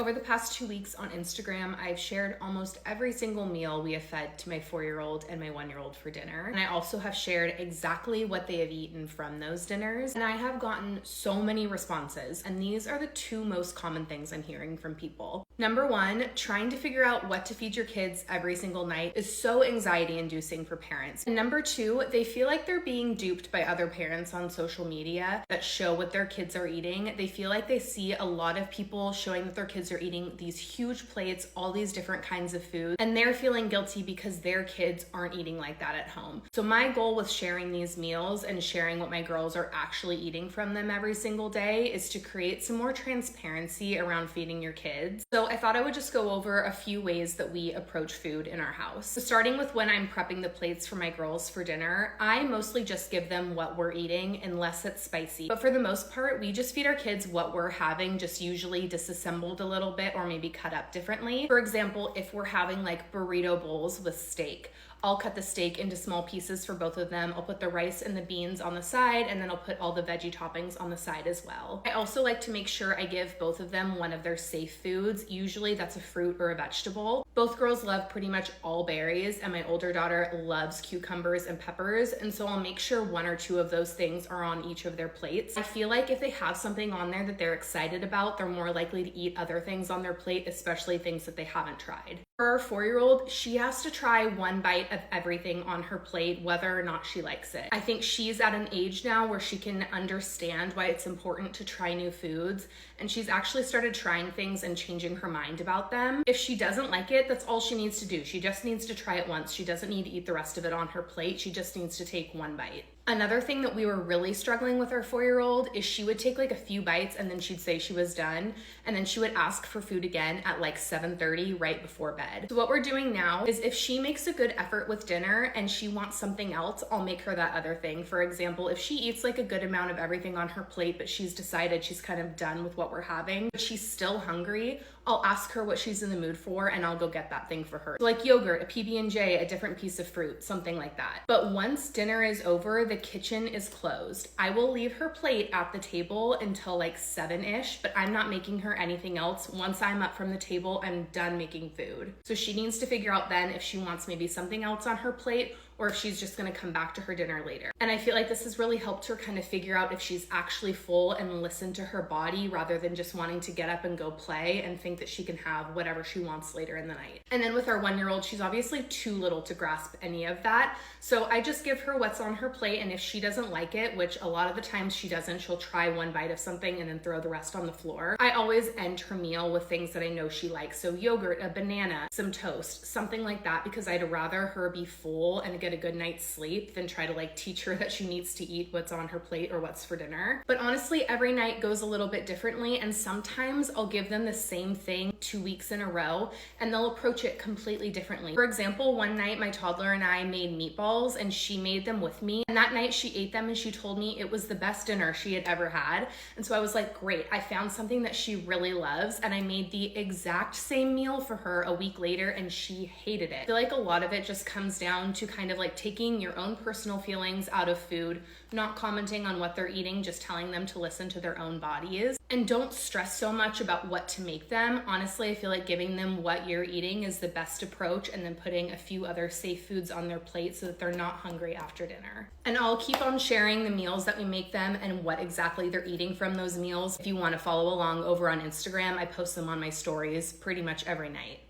Over the past 2 weeks on Instagram, I've shared almost every single meal we have fed to my 4-year-old and my 1-year-old for dinner. And I also have shared exactly what they have eaten from those dinners. And I have gotten so many responses. And these are the two most common things I'm hearing from people. Number one, trying to figure out what to feed your kids every single night is so anxiety inducing for parents. And number two, they feel like they're being duped by other parents on social media that show what their kids are eating. They feel like they see a lot of people showing that their kids are eating these huge plates, all these different kinds of food, and they're feeling guilty because their kids aren't eating like that at home. So my goal with sharing these meals and sharing what my girls are actually eating from them every single day is to create some more transparency around feeding your kids. So I thought I would just go over a few ways that we approach food in our house. So starting with when I'm prepping the plates for my girls for dinner, I mostly just give them what we're eating unless it's spicy. But for the most part, we just feed our kids what we're having, just usually disassembled a little bit or maybe cut up differently. For example, if we're having like burrito bowls with steak, I'll cut the steak into small pieces for both of them. I'll put the rice and the beans on the side, and then I'll put all the veggie toppings on the side as well. I also like to make sure I give both of them one of their safe foods. Usually that's a fruit or a vegetable. Both girls love pretty much all berries, and my older daughter loves cucumbers and peppers, and so I'll make sure one or two of those things are on each of their plates. I feel like if they have something on there that they're excited about, they're more likely to eat other things on their plate, especially things that they haven't tried. For our 4-year-old, she has to try one bite of everything on her plate, whether or not she likes it. I think she's at an age now where she can understand why it's important to try new foods, and she's actually started trying things and changing her mind about them. If she doesn't like it, that's all she needs to do. She just needs to try it once. She doesn't need to eat the rest of it on her plate. She just needs to take one bite. Another thing that we were really struggling with our 4-year-old is she would take like a few bites and then she'd say she was done, and then she would ask for food again at like 7:30 right before bed. So what we're doing now is if she makes a good effort with dinner and she wants something else, I'll make her that other thing. For example, if she eats like a good amount of everything on her plate, but she's decided she's kind of done with what we're having, but she's still hungry, I'll ask her what she's in the mood for and I'll go get that thing for her. So like yogurt, a PB&J, a different piece of fruit, something like that. But once dinner is over, the kitchen is closed. I will leave her plate at the table until like 7-ish, but I'm not making her anything else. Once I'm up from the table, I'm done making food. So she needs to figure out then if she wants maybe something else on her plate or if she's just gonna come back to her dinner later. And I feel like this has really helped her kind of figure out if she's actually full and listen to her body rather than just wanting to get up and go play and think that she can have whatever she wants later in the night. And then with our 1-year-old, she's obviously too little to grasp any of that. So I just give her what's on her plate, and if she doesn't like it, which a lot of the times she doesn't, she'll try one bite of something and then throw the rest on the floor. I always end her meal with things that I know she likes. So yogurt, a banana, some toast, something like that, because I'd rather her be full and get a good night's sleep than try to like teach her that she needs to eat what's on her plate or what's for dinner. But honestly, every night goes a little bit differently, and sometimes I'll give them the same thing 2 weeks in a row and they'll approach it completely differently. For example, one night my toddler and I made meatballs and she made them with me, and that night she ate them and she told me it was the best dinner she had ever had. And so I was like, great, I found something that she really loves, and I made the exact same meal for her a week later and she hated it. I feel like a lot of it just comes down to kind of like taking your own personal feelings out of food, not commenting on what they're eating, just telling them to listen to their own bodies. And don't stress so much about what to make them. Honestly, I feel like giving them what you're eating is the best approach, and then putting a few other safe foods on their plate so that they're not hungry after dinner. And I'll keep on sharing the meals that we make them and what exactly they're eating from those meals. If you want to follow along over on Instagram, I post them on my stories pretty much every night.